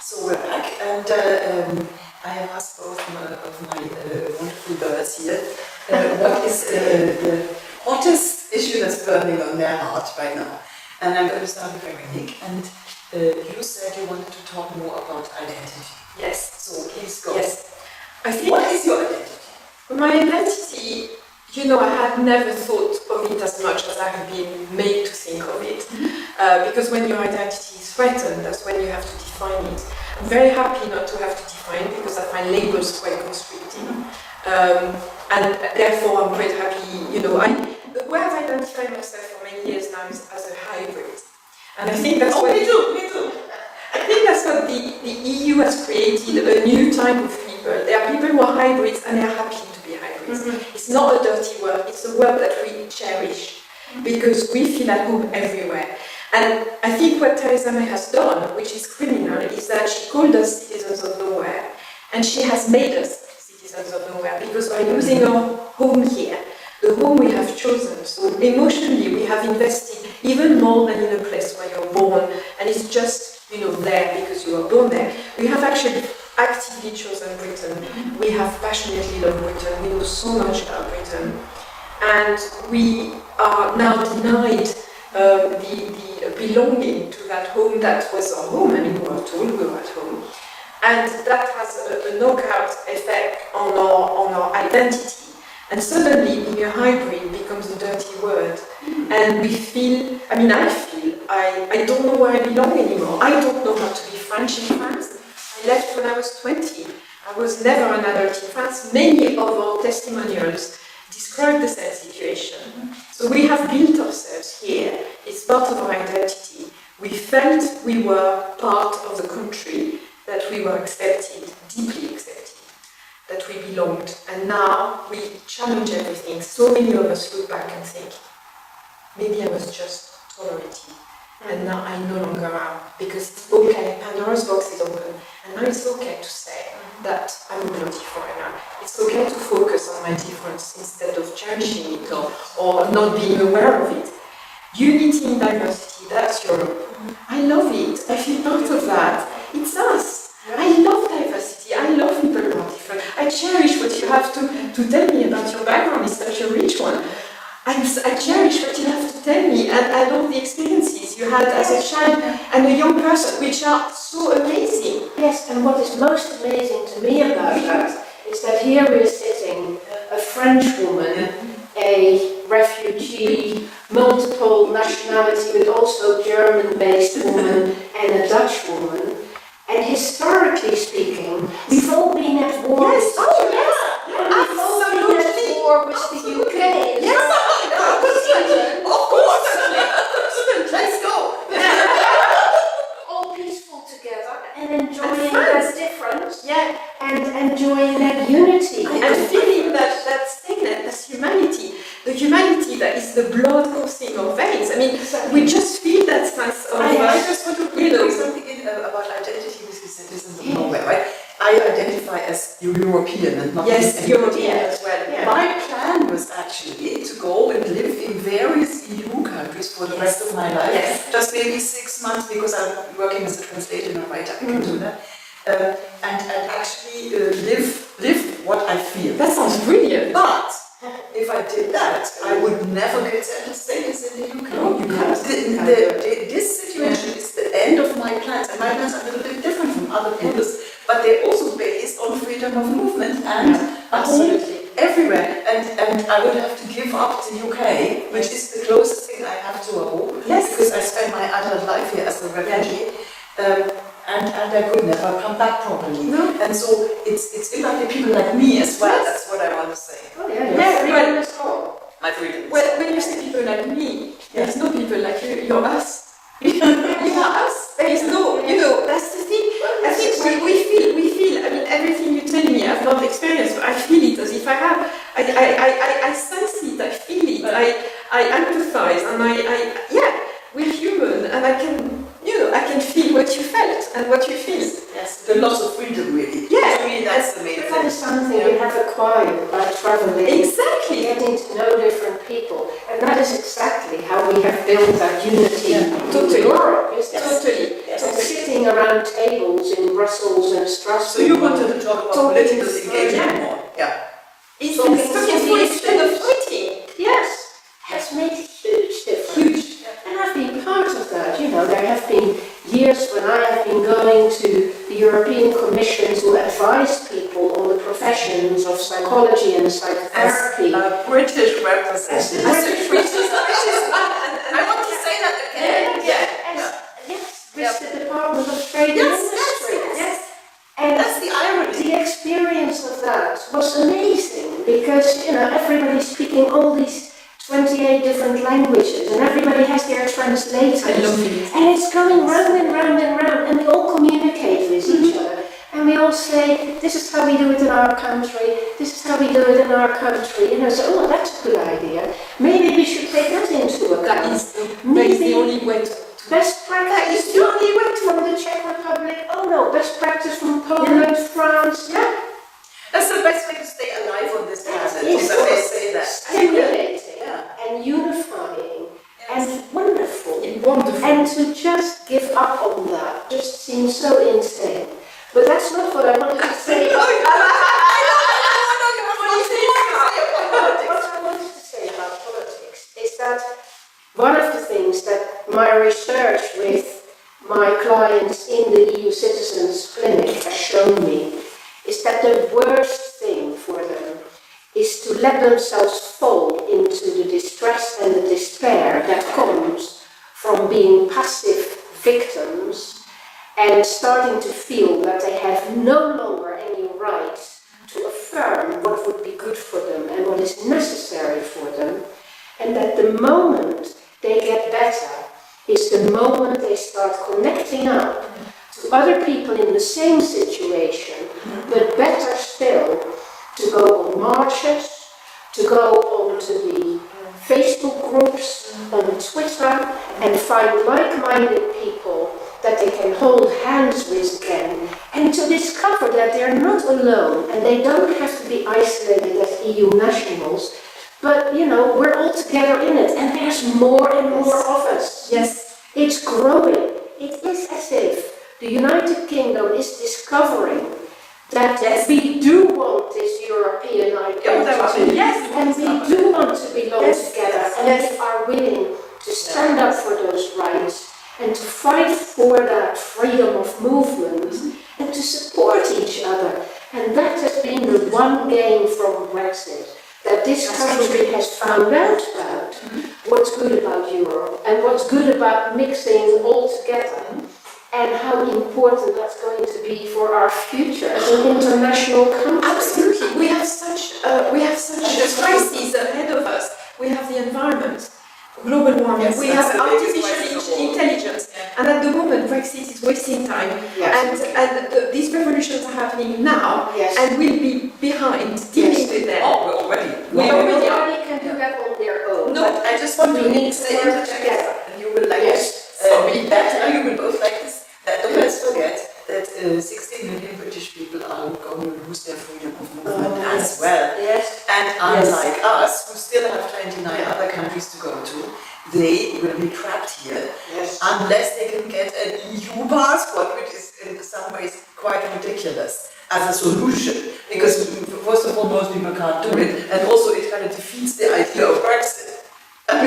So we're back, and I have asked both of my wonderful birds here what is the hottest issue that's burning on their heart right now. And I'm going to start with Veronique. And you said you wanted to talk more about identity. Yes. So please go. Yes. I think what is your identity? My identity, you know, I had never thought of it as much as I have been made to think of it. Because when your identity is threatened, that's when you have to define it. I'm very happy not to have to define it because I find labels quite constricting. And therefore I'm quite happy, you know, the way I've identified myself for many years now is as a hybrid. And I think that's what... Me too. I think that's what the EU has created, a new type of people. There are people who are hybrids and they are happy to be hybrids. It's not a dirty word, it's a word that we cherish because we feel at home everywhere. And I think what Theresa May has done, which is criminal, is that she called us citizens of nowhere and she has made us citizens of nowhere because by losing our home here, the home we have chosen, so emotionally we have invested even more than in a place where you're born and it's just, you know, there because you were born there. We have actually actively chosen Britain. We have passionately loved Britain. We know so much about Britain. And we are now denied the belonging to that home that was our home. I mean, we were told we were at home. And that has a knockout effect on our identity. And suddenly, being a hybrid becomes a dirty word. And we feel, I don't know where I belong anymore. I don't know how to be French in France. I left when I was 20. I was never an adult in France. Many of our testimonials describe the same situation. So we have built ourselves here. It's part of our identity. We felt we were part of the country, that we were accepted, deeply accepted, that we belonged. And now we challenge everything. So many of us look back and think, maybe I was just tolerated. And now I no longer am, because it's okay, Pandora's box is open, and now it's okay to say that I'm a bloody foreigner. It's okay to focus on my difference instead of cherishing it or not being aware of it. Unity in diversity, that's Europe. I love it, I feel part of that. It's us. I love diversity, I love people who are different. I cherish what you have to tell me about your background, it's such a rich one. I cherish what you have to tell me, and I love the experiences you had as a child and a young person, which are so amazing. Yes, and what is most amazing to me about that is that here we're sitting, a French woman, a refugee, multiple nationality, but also German-based woman, and a Dutch woman. And historically speaking, we've all been at war. Yes, We've all been at war with the UK. Yes. Of course! Let's go! All peaceful together and enjoying that difference, and enjoying that unity. And feeling that thing, that humanity, the humanity that is the blood coursing our veins. I mean, we just feel that sense of... I just want to bring something about identity with the citizens of Norway, right? I identify as European and not European as well. Yeah. My plan was actually to go and live in various EU countries for the rest of my life. Yes. Just maybe 6 months because I'm working as a translator and a writer. I can do that. And actually live what I feel. That sounds brilliant. But if I did that, I would never get settled status in the UK. No, you can't. This situation is the end of my plans, and my plans are a little bit different from other people's, but they're also based on freedom of movement and absolutely everywhere. And I would have to give up the UK, which is the closest thing I have to a home, because I spent my adult life here as a refugee. And I could never come back properly. No. And so it's impacting people like me as well. That's what I want to say. Oh yeah, freedom is all. My freedom. Well, when you say people like me, there's no people like you. You're us. You are us. There is no, that's the thing. I think we feel. I mean, everything you tell me, I've not experienced, but I feel it as if I have. I sense it. I feel it. I empathize, and we're human, and I can feel what you felt and what you feel. Yes, the loss of freedom, really. Yeah, really, that's the main thing. That is something you have acquired by traveling. Exactly. Exactly. getting to know different people. And that is exactly how we have built that unity in Totally. Europe, isn't it? Totally. And sitting around tables in Brussels and Strasbourg. So you wanted to talk about political engagement yeah. more? Yeah. It's Talking full instead of fighting. Yes, has made a huge difference. Huge. And I've been part of that. You know, there have been years when I have been going to the European Commission to advise people on the professions of psychology and psychotherapy. As a British representative. I want to say that again. Yes, with the Department of Trade and Industry. Yes. And That's the irony. the experience of that was amazing because, you know, everybody's speaking all these 28 different languages and everybody has their translators. I love it. And it's going round and round and round and we all communicate with each other. And we all say, this is how we do it in our country, this is how we do it in our country. And I say, oh, that's a good idea. Maybe we should take that into account. That is the only way to. Best practice is the only way from the Czech Republic. Oh no, best practice from Poland, France. Yeah. That's the best way to stay alive on this planet. Yes. So they say that. Stimulating and unifying and wonderful. And to just give up on that just seems so insane. But that's not what I wanted to say. What I wanted to say about politics is that one of the things that my research with my clients in the EU Citizens Clinic has shown me is that the worst thing for them is to let themselves fall into the distress and the despair that comes from being passive victims and starting to feel that they have no longer any right to affirm what would be good for them and what is necessary for them, and that the moment they get better is the moment they start connecting up to other people in the same situation, but better still, to go on marches, to go onto the Facebook groups, on Twitter, and find like-minded people that they can hold hands with again, and to discover that they're not alone, and they don't have to be isolated as EU nationals, but, you know, we're all together in it, and there's more and more of us. Yes. It's growing. It is as if the United Kingdom is discovering that we do want this European identity, and we do want to belong together, and we are willing to stand up for those rights, and to fight for that freedom of movement, and to support each other. And that has been the one gain from Brexit, that this country has found out about what's good about Europe and what's good about mixing all together, and how important that's going to be for our future as an international country. Absolutely, we have such crises ahead of us. We have the environment, global warming. We have artificial intelligence, and at the moment Brexit is wasting time. And these revolutions are happening now, and we'll be behind dealing with them. Oh, we're already. Nobody can do that on their own. No, I just want to interject together, and you will like read that. You will both like this. Don't forget that 16 million British people are going to lose their freedom of movement as well. Yes. And unlike us, who still have 29 other countries to go to, they will be trapped here unless they can get an EU passport, which is in some ways quite ridiculous as a solution. Because first of all, most people can't do it, and also it kind of defeats the idea of Brexit. I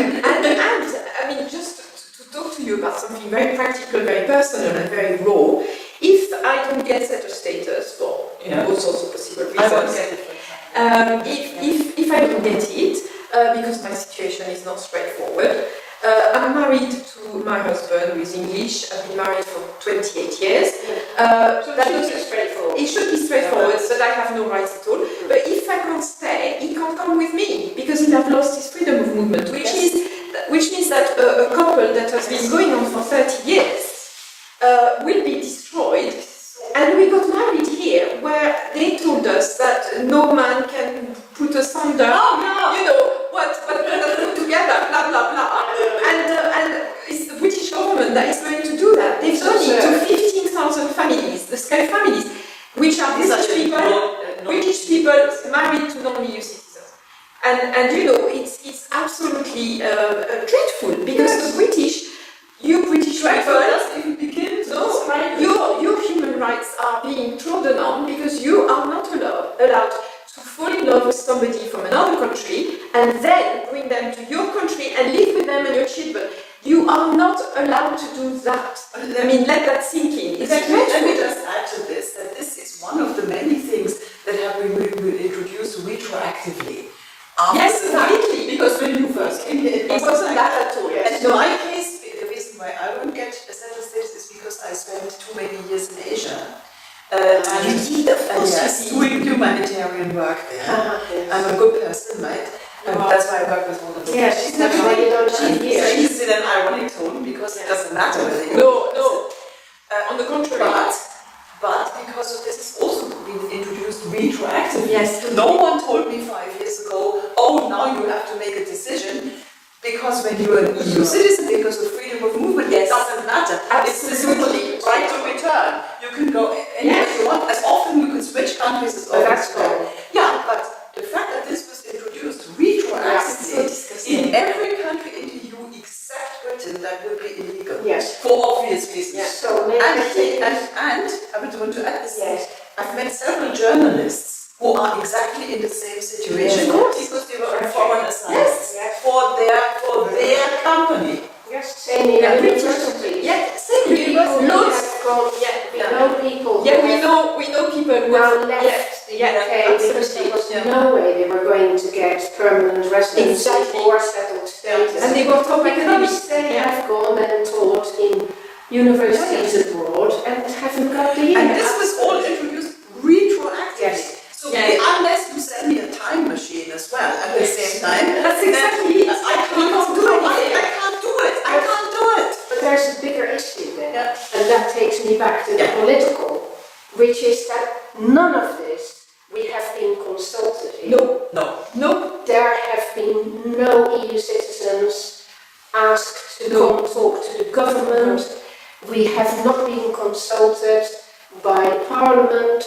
mean, just to talk to you about something very practical, very personal, and very raw. If I don't get settled status for all sorts of possible reasons, I won't get it. If I don't get it, because my situation is not straightforward, I'm married to my husband who is English. I've been married for 28 years. So that should be straightforward. It should be straightforward, so that I have no rights at all. But if I can't stay, he can't come with me because he'll have lost his freedom of movement, which means that a couple that has been going on for 30 years will be destroyed. And we got married here, where they told us that no man can put us under. You know what we're gonna put together, blah blah blah. And it's the British government that is going to do that. They've done it to 15,000 families, the Sky families, which are British people married to non-EU citizens. And you know, it's absolutely dreadful because the British, you British people, even begin no, your human rights are being trodden on because you are not allowed to fall in love with somebody from another country and then bring them to your country and live with them and your children. You are not allowed to do that. I mean, let that sink in. It's let me dreadful. just add to this that this is one of the many things that have been introduced retroactively. Yes, completely. Because when you first came here, It wasn't that at all. And in my case, the reason why I won't get a settled status is because I spent too many years in Asia. You did, of course, yes, you did. doing humanitarian work there. I'm a good person, right? That's why I work with all of them. Yes, she's that's why you don't see here. She's in an ironic tone because it doesn't matter whether you No. On the contrary. But because of this, it's also been introduced retroactively. Yes. No one told me 5 years ago, oh, now you have to make a decision because when you're an EU citizen, because of freedom of movement, it doesn't matter. Absolutely. It's the right to return. You can go anywhere you want, as often you can switch countries as often as you want. Yeah, but the fact that this was introduced retroactively in every country in the EU except Britain, that would be illegal. Yes. For obvious reasons. Yes. So maybe And I would want to add this. Yes. I've met several journalists who are exactly in the same situation because they were on foreign assignments for their company. Yes, same here. Same We know people. We know people who now have left the UK because there was no way they were going to get permanent residency or settled status. And they got top because they have gone and taught in universities abroad and haven't got the year. And this was all introduced retroactively. Yes. So unless you send me a time machine as well at the same time, That's exactly it. I can't do it. But there's a bigger issue there, and that takes me back to the political, which is that none of this we have been consulted in. No. There have been no EU citizens asked to come talk to the government. We have not been consulted by Parliament.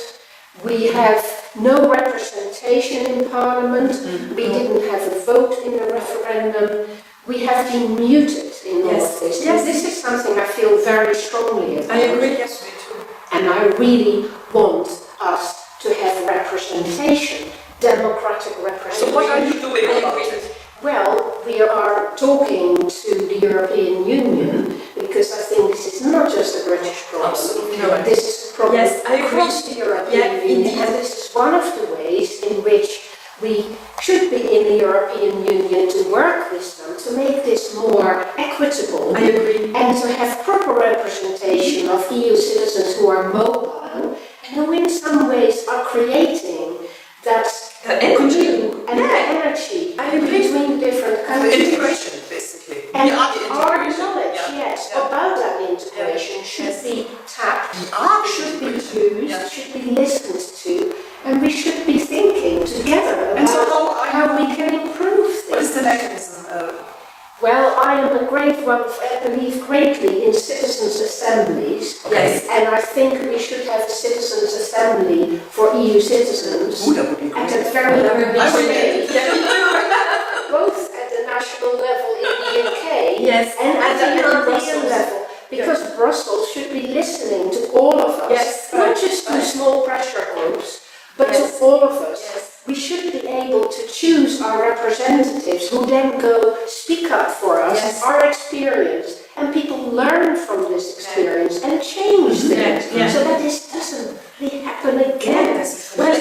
We have no representation in Parliament. We didn't have a vote in the referendum. We have been muted in all of this. Yes. And this is something I feel very strongly about. I agree. Yes, me too. And I really want us to have representation, democratic representation. So what are you doing about it? Well, we are talking to the European Union because I think this is not just a British problem. Absolutely. This is a problem across the European Union, and this is one of the ways in which we should be in the European Union to work with them to make this more equitable. I agree. And to have proper representation of EU citizens who are mobile and who in some ways are creating that energy. Energy between different countries. Integration, basically. And We are the our integration. knowledge, about that integration should be tapped, should be used, should be listened to, and we should be thinking together about how we can improve this. What is the mechanism? Well, I am a great one, I believe greatly in citizens' assemblies. Yes. And I think we should have a citizens' assembly for EU citizens. Ooh, that would be great. At a very early I would stage. be. Both at the national level in the UK and at the in European Brussels. level. Because Brussels should be listening to all of us, not just to small pressure groups, but to all of us. We should be able to choose our representatives who then go speak up for us, our experience, and people learn from this experience and change things so that this doesn't really happen again. Well,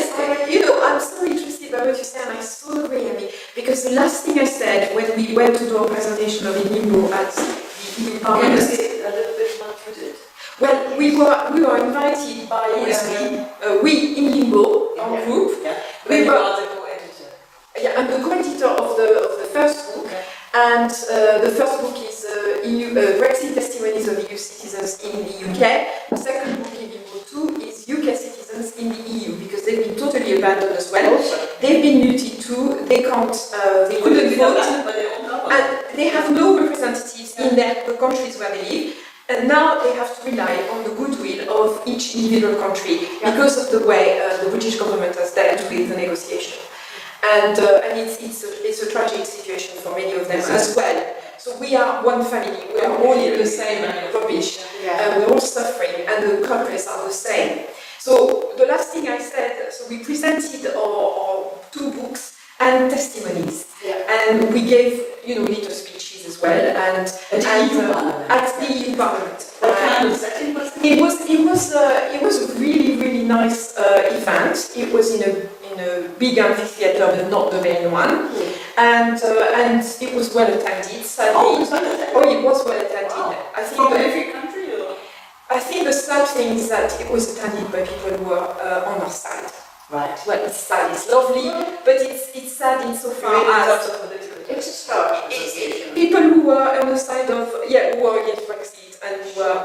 I'm so interested by what you said, and I so agree, Emmy, because the last thing I said when we went to do our presentation of Limbo at the EU Parliament, A little bit maltreated. well, we were invited by we in Limbo, our group. We were the co-editor. I'm the co-editor of the first book, and the first book is Brexit Testimonies of EU Citizens in the UK. The second book, in Limbo 2, is UK citizens in the EU, because they've been totally abandoned as well. They've been muted too. They can't. They couldn't vote, and they have no representatives in the countries where they live. And now they have to rely on the goodwill of each individual country because of the way the British government has dealt with the negotiation. and it's a tragic situation for many of them as well. So we are one family. We are all in the same rubbish. We're all suffering, and the culprits are the same. So the last thing I said. So we presented our 2 books and testimonies, and we gave little speeches as well, and at the EU Parliament. It was a really nice event. It was in a big amphitheater, but not the main one, and it was well attended. Sadly, it was well attended. Wow. I think From every country, or? I think the sad thing is that it was attended by people who were on our side. Right. Well, it's sad, it's lovely, but it's sad insofar as It's a start. people who were on the side of, who were against Brexit and who were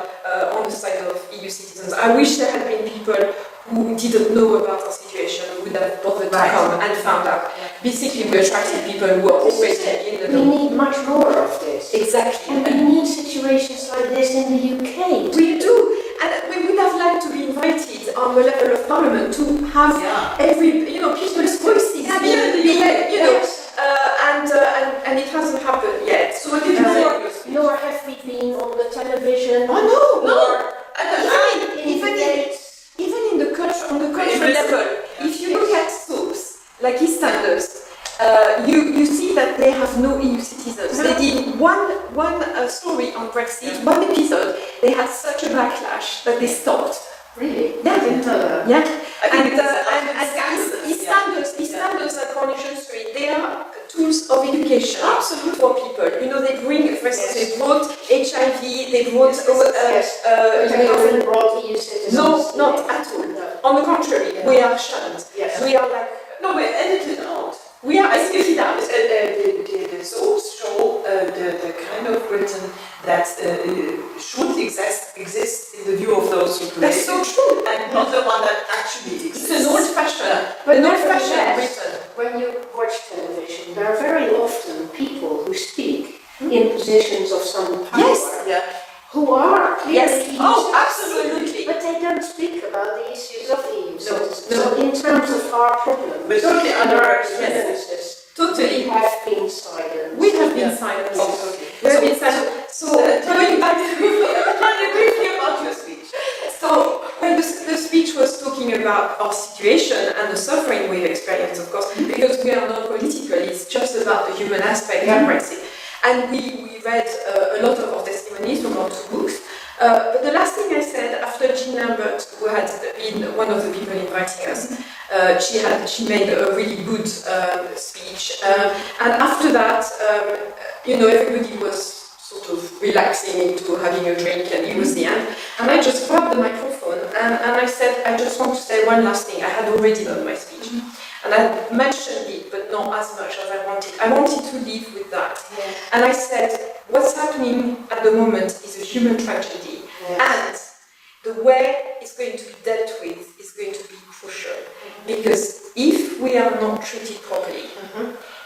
on the side of EU citizens. I wish there had been people who didn't know about our situation, who would have bothered to come and found out. Basically, we attracted people who were always in the We know. need much more of this. Exactly. And we need situations like this in the UK. We do, and we would have liked to be invited on the level of Parliament to have people's voices. And it hasn't happened yet. So what did you think? Nor have we been on the television. Oh no. Even in the culture, on the cultural level, if you look at soaps like EastEnders, you see that they have no EU citizens. They did one story on Brexit, one episode. They had such a backlash that they stopped. Really? Yeah. I didn't know that. Yeah. EastEnders at Coronation Street, they are tools of education for people. They bring, for instance, they brought HIV, they brought... They haven't brought EU citizens. No, not at all. No. On the contrary, we are shunned. Yes. We are like... No, we're edited out. We are edited out. The soaps show the kind of Britain that should exist in the view of those who create That's so true. and not the one that actually exists. It's an old-fashioned, But an old-fashioned nevertheless, Britain. when you watch television, there are very often people who speak in positions of some power. Yes. Yeah. Who are clearly Yes. EU Oh, citizens, absolutely. but they don't speak about the issues of EU citizens. no. So in terms of our problems, But totally and our underrepresented. experiences, Totally. we have been silent. We have been silent. Yes. We have been silent. So, going back to Tell me briefly about your speech. So, when the speech was talking about our situation and the suffering we've experienced, of course, because we are not political, it's just about the human aspect of Brexit. And we read a lot of our testimonies from our 2 books. But the last thing I said, after Jean Lambert, who had been one of the people inviting us, she made a really good speech. And after that, everybody was sort of relaxing into having a drink, and it was the end. And I just grabbed the microphone and I said, I just want to say one last thing. I had already done my speech. And I mentioned it, but not as much as I wanted. I wanted to leave with that. Yeah. And I said, what's happening at the moment is a human tragedy. And the way it's going to be dealt with is going to be crucial. Because if we are not treated properly,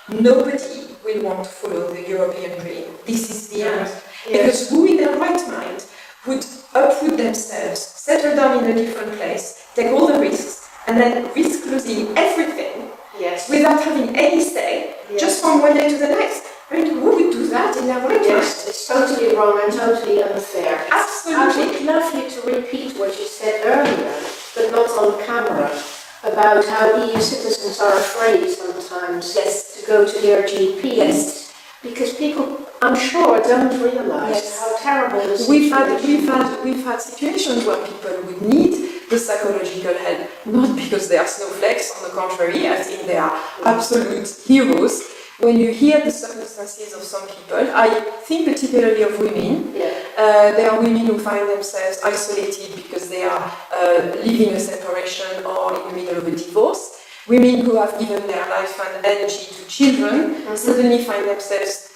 nobody will want to follow the European dream. This is the end. Because who in their right mind would uproot themselves, settle down in a different place, take all the risks, and then risk losing everything without having any say, just from one day to the next? I mean, who would do that in their right mind? Yes, it's totally wrong and totally unfair. Absolutely. I would love you to repeat what you said earlier, but not on camera, about how EU citizens are afraid sometimes to go to their GPs. Yes. Because people, I'm sure, don't realise how terrible the situation is. We've had situations where people would need the psychological help, not because they are snowflakes, on the contrary, I think they are absolute heroes. When you hear the circumstances of some people, I think particularly of women, there are women who find themselves isolated because they are living a separation or in the middle of a divorce. Women who have given their life and energy to children suddenly find themselves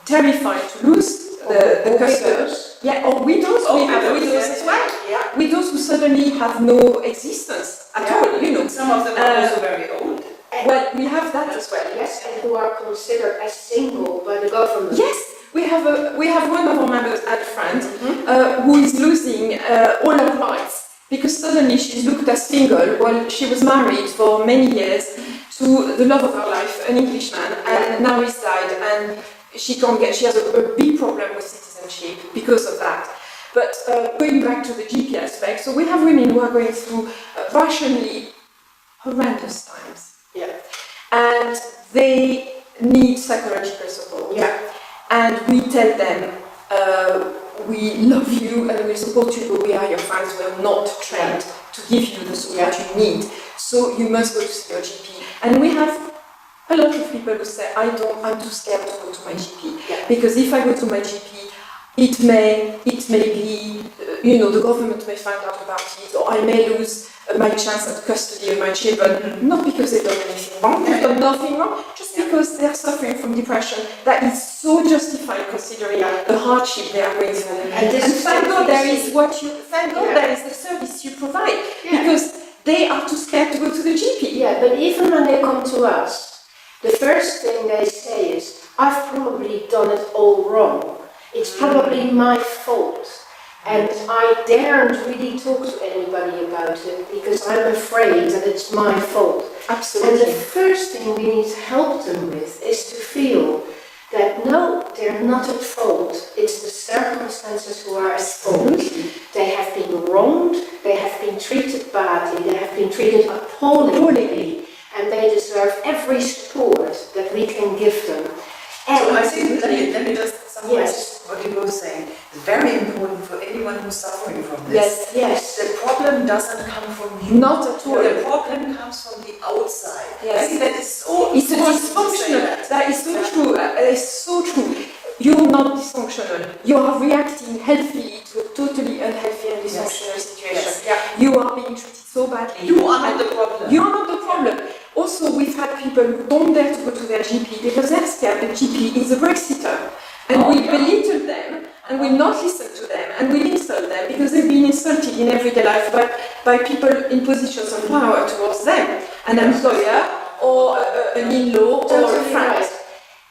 terrified to lose the widows. Or widows. We have widows as well. Widows who suddenly have no existence at all, Some of them are also very old. Well, we have that as well. Yes, and who are considered as single by the government. Yes, we have one of our members, Anne Friend, who is losing all her rights because suddenly she's looked as single while she was married for many years to the love of her life, an Englishman, and now he's died, and she has a big problem with citizenship because of that. But going back to the GP aspect, so we have women who are going through rationally horrendous times. Yeah. And they need psychological support. Yeah. And we tell them, we love you and we support you, but we are your friends. We are not trained to give you the support you need. So you must go to see your GP. And we have a lot of people who say, I'm too scared to go to my GP. Yeah. Because if I go to my GP, it may be, the government may find out about it, or I may lose my chance at custody of my children, not because they've done anything wrong, they've done nothing wrong, just because they're suffering from depression that is so justified considering the hardship they are going through. And thank God there is there is the service you provide, because they are too scared to go to the GP. Yeah, but even when they come to us, the first thing they say is, I've probably done it all wrong. It's probably my fault. And I daren't really talk to anybody about it because I'm afraid that it's my fault. Absolutely. And the first thing we need to help them with is to feel that no, they're not at fault. It's the circumstances who are at fault. They have been wronged, they have been treated badly, they have been treated appallingly, and they deserve every support that we can give them. And so I think, let me just summarize what you were saying. It's very important for anyone who's suffering from this. Yes. The problem doesn't come from you. Not at all. The problem comes from the outside. Yes. I think that is so It's a important to say dysfunctional. That is so true. That is so true. You're not dysfunctional. You are reacting healthily to a totally unhealthy and dysfunctional situation. Yes. Yeah. You are being treated so badly. You are not the problem. You are not the problem. Also, we've had people who don't dare to go to their GP because they're scared the GP is a Brexiter. And we belittle them, and we not listen to them, and we insult them because they've been insulted in everyday life by people in positions of power towards them, an employer or an in-law or a friend. Right.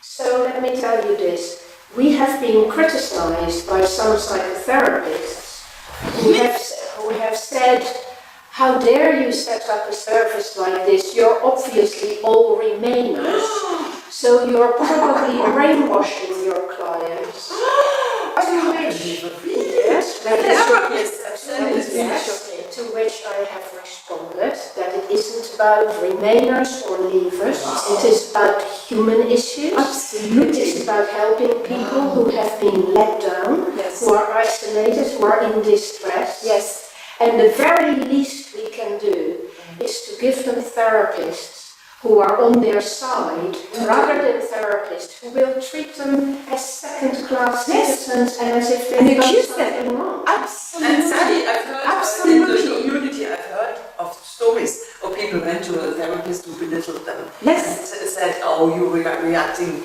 So let me tell you this. We have been criticized by some psychotherapists who have said, how dare you set up a service like this? You're obviously all Remainers, so you're probably brainwashing your clients. Yes, that is to which I have responded that it isn't about Remainers or Leavers. It is about human issues. Absolutely. It is about helping people who have been let down, who are isolated, who are in distress. Yes. And the very least we can do is to give them therapists who are on their side, rather than therapists who will treat them as second-class citizens and as if they've done something wrong. Absolutely. And sadly, I've heard in the community, I've heard of stories of people went to a therapist who belittled them. Yes. And said, oh, you are reacting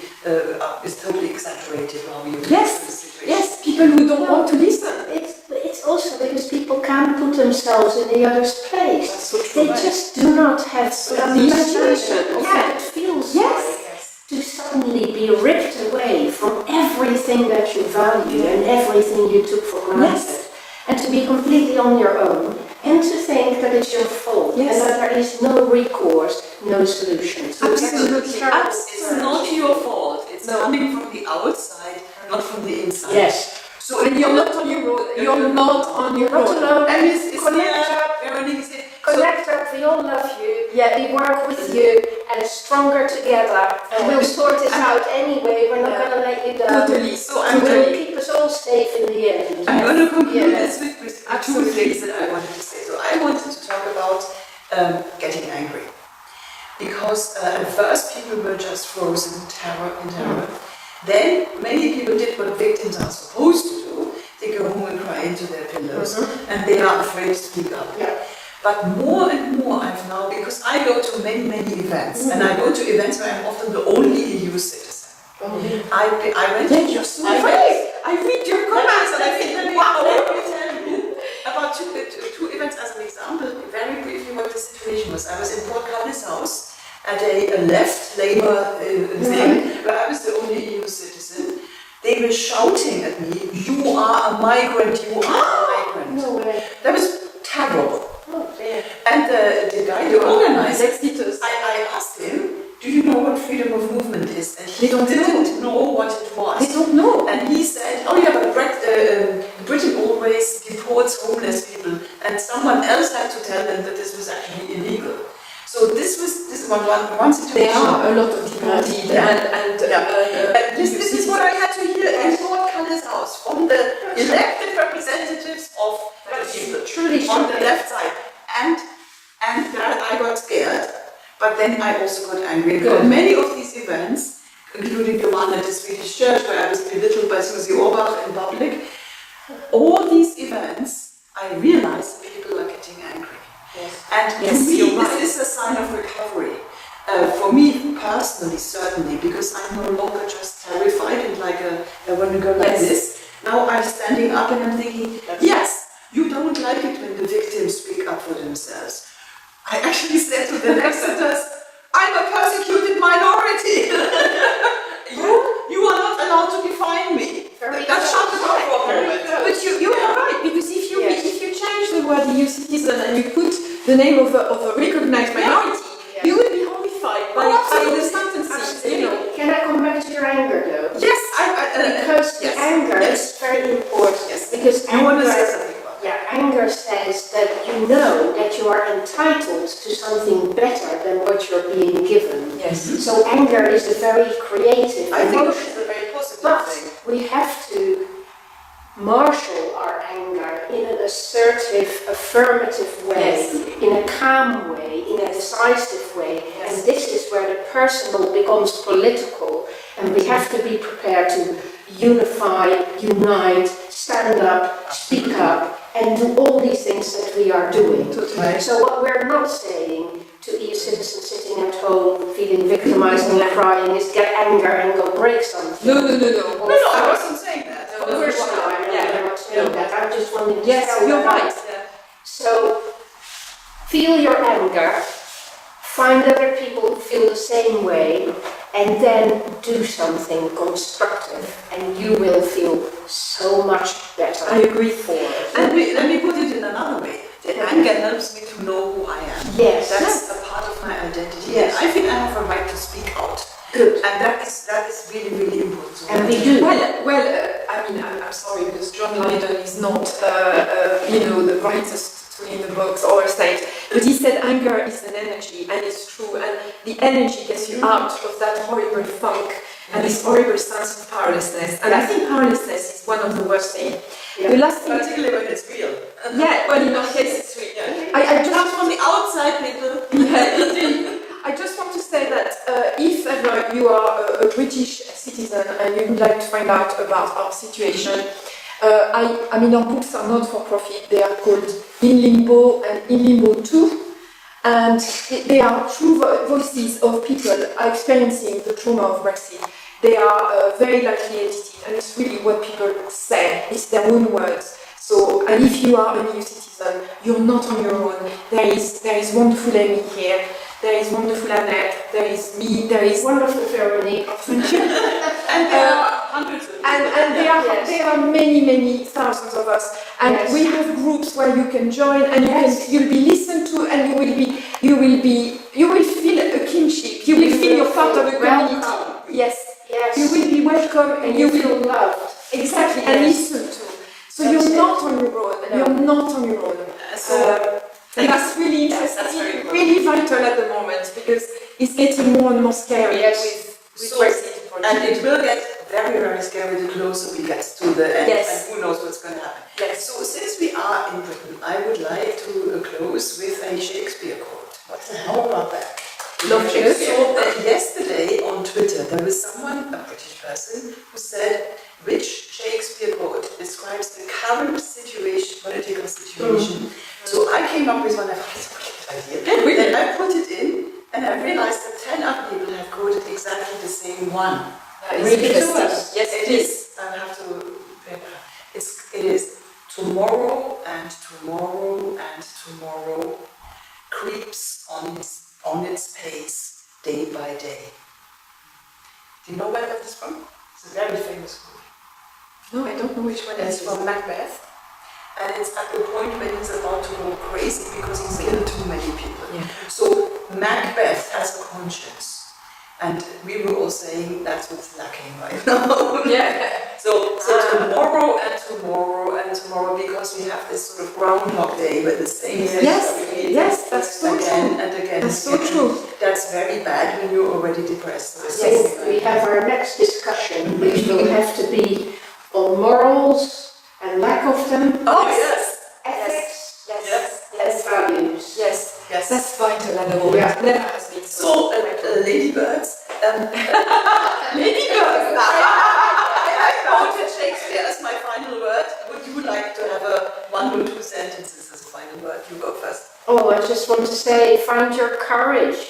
is totally exaggerated. How you Yes, people who don't want to listen. It's also because people can't put themselves in the other's place. They just do not have the imagination of what it feels like to suddenly be ripped away from everything that you value and everything you took for granted, and to be completely on your own, and to think that it's your fault and that there is no recourse, no solution. So Absolutely. It's not your fault. It's coming from the outside, not from the inside. Yes. So And you're not on your own. You're not on your Not own. alone. And it's Connect up. Veronique is here. Connect up, we all love you, we work with you, and stronger together, and we'll sort this out anyway, we're not going to let you down. Totally. So And we'll keep us all safe in the end. I'm going to conclude this with two things that I wanted to say. So I wanted to talk about getting angry. Because at first people were just frozen in terror. Then many people did what victims are supposed to do. They go home and cry into their pillows, and they are afraid to speak up. But more and more I've now, because I go to many events, and I go to events where I'm often the only EU citizen. I went to You're so right. I read your comments and I think, wow. Let me tell you about two events as an example, very briefly what the situation was. I was in Port Carlisle's house at a left Labour thing, where I was the only EU citizen. They were shouting at me, you are a migrant, you are a migrant. No way. That was terrible. Oh, dear. And the guy, the organizer, L'exiteuse. I asked him, this, and They he don't didn't know what it was. They don't know. And he said, oh yeah, but Britain always deports homeless people, and someone else had to tell them that this was actually illegal. So this is one situation. There are a lot of deported and this is what I had to hear in Lord Culler's house from the elected representatives of the people, Truly on the shocking. left side, and that I got scared, but then I also got angry. Good. Many of these events, including the one at the Swedish church where I was belittled by Susie Orbach in public, all these events, I realized people are getting angry. Yes. And Yes, to me, you're right. this is a sign of recovery. For me personally, certainly, because I'm no longer just terrified and like when we go like Yes. this. Now I'm standing up and I'm thinking, yes, you don't like it when the victims speak up for themselves. I actually said to the Exeters, I'm a persecuted minority. you are not allowed to define me. Let's shut the door for a moment. But you are right, because if you change the word EU citizen and you put the name of a recognized minority, you will be horrified by the sentences. You know. Can I come back to your anger though? Yes, Because the anger is very important. Yes. Because You want to say anger, something about that? anger says that you know that you are entitled to something better than what you're being given. Yes. So anger is a very creative I think emotion. it's a very positive But thing. we have to marshal our anger in an assertive, affirmative way, Yes. in a calm way, in a decisive way. Yes. And this is where the personal becomes political, and we have to be prepared to unify, unite, stand up, speak up, and do all these things that we are doing. Totally. So what we're not saying to EU citizens sitting at home, feeling victimized and crying is get anger and go break something. No. No, I wasn't saying that. Of course not, I don't want to know that. I'm just wanting to Yes, tell you're that. right. So, feel your anger, find other people who feel the same way, and then do something constructive, and you will feel so much better. I agree. And let me put it in another way. The anger helps me to know who I am. Yes. That's a part of my identity. Yes. I think I have a right to speak out. Good. And that is really, really important. So And we do. I mean, I'm sorry because John Lydon is not, the brightest tool in the box or a state, but he said anger is an energy, and it's true, and the energy gets you out of that horrible funk and this horrible sense of powerlessness. And I think powerlessness is one of the worst things. Yeah. The last thing, particularly when it's real. yeah, well, in our case, it's real. Yeah. I just Not from the outside, people. Yeah, indeed. I just want to say that if ever you are a British citizen and you would like to find out about our situation, I mean, our books are not for profit. They are called In Limbo and In Limbo 2. And they are true voices of people experiencing the trauma of Brexit. They are very lightly edited, and it's really what people say. It's their own words. So, and if you are an EU citizen, you're not on your own. There is wonderful Emmy here. There is wonderful Annette. There is me. There is Wonderful Veronique. And there are hundreds of people. and there are many thousands of us. And Yes. we have groups where you can join, and you'll be listened to, and you will feel a kinship. You will feel you're part of a community. Welcome. Yes. Yes. You will be welcome, And you feel loved. exactly and Yes. listened to. So That's you're it. not on your own. No. You're not on your own. And that's really Yes, interesting, that's very good. really vital at the moment because it's getting more and more scary Yes. with So- Brexit. And it will get very, very scary the closer we get to the end. Yes. And who knows what's going to happen. Yes. So since we are in Britain, I would like to close with a Shakespeare quote. What the hell about that? Love Shakespeare. So yesterday on Twitter, there was someone, a British person, who said, which Shakespeare quote describes the current situation, political situation. So I came up with one, I thought, it's a brilliant idea. Really? Then I put it in, and I realized that 10 other people have quoted exactly the same one. That is Read it to interesting. us. Yes, It is. I have to. It is tomorrow and tomorrow and tomorrow creeps on its pace day by day. Do you know where that is from? It's a very famous quote. No, I don't know which one it It's is. from Macbeth, and it's at the point when he's about to go crazy because he's killed too many people. Yeah. So Macbeth has a conscience, And we were all saying that's what's lacking right now. Yeah. So tomorrow and tomorrow and tomorrow, because we have this sort of groundhog day with the same thing. Yes, that's so again true. and again. That's so true. That's very bad when you're already depressed. So Yes, we have our next discussion, which will have to be on morals and lack of them, Oh yes, ethics Yes. and values. Yes. yes. That's vital at the moment. Yeah. Never has been So, ladybirds. Ladybirds. I quoted Shakespeare as my final word. Would you like to have a 1 or 2 sentences as a final word? You go first. Oh, I just want to say, find your courage.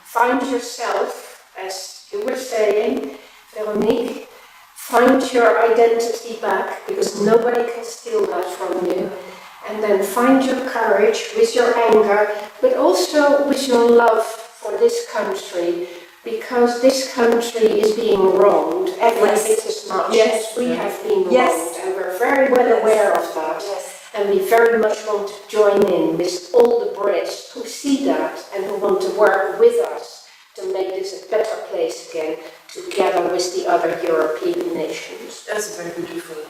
Find yourself, as you were saying, Veronique. Find your identity back, because nobody can steal that from you. And then find your courage with your anger, but also with your love for this country, because this country is being wronged every bit as much as we have been wronged, and we're very well aware of that. And we very much want to join in with all the Brits who see that and who want to work with us to make this a better place again, together with the other European nations. That's very beautiful.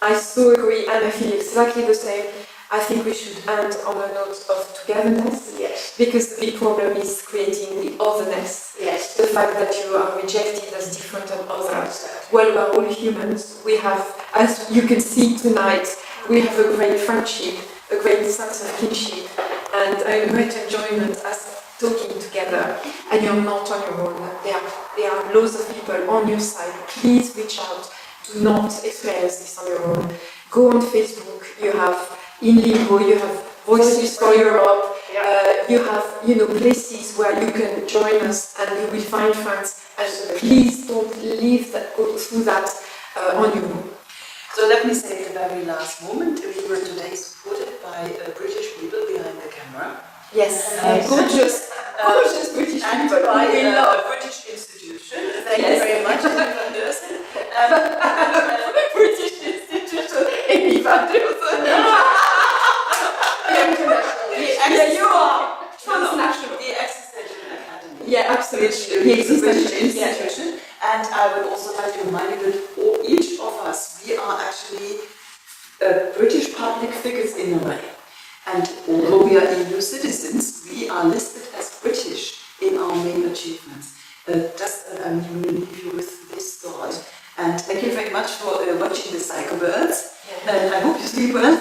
I so agree, and I feel exactly the same. I think we should end on a note of togetherness, Yes. because the big problem is creating the otherness. Yes. The fact that you are rejected as different than others. Well, we're all humans. We have, as you can see tonight, we have a great friendship, a great sense of kinship, and a great enjoyment as talking together. And you're not on your own. There are loads of people on your side. Please reach out. Do not experience this on your own. Go on Facebook. You have In Limbo. You have Voices for Europe. You have, places where you can join us, and you will find friends. And please don't go through that on your own. So let me say at the very last moment, we were today supported by British people behind the camera. Yes, And- gorgeous British And people. by We love a British institution. Thank you very much, Emmy van Deurzen. British institution. Emmy van Deurzen. Yeah, you are transnational. The Existential Academy. Yeah, absolutely. Which is a British Existential, yeah. institution. And I would also like to remind you that each of us, we are actually British public figures in a way. And although we are EU citizens, we are listed as British in our main achievements. I'm going to leave you with this thought. And thank you very much for watching the psychobirds. And I hope you sleep well.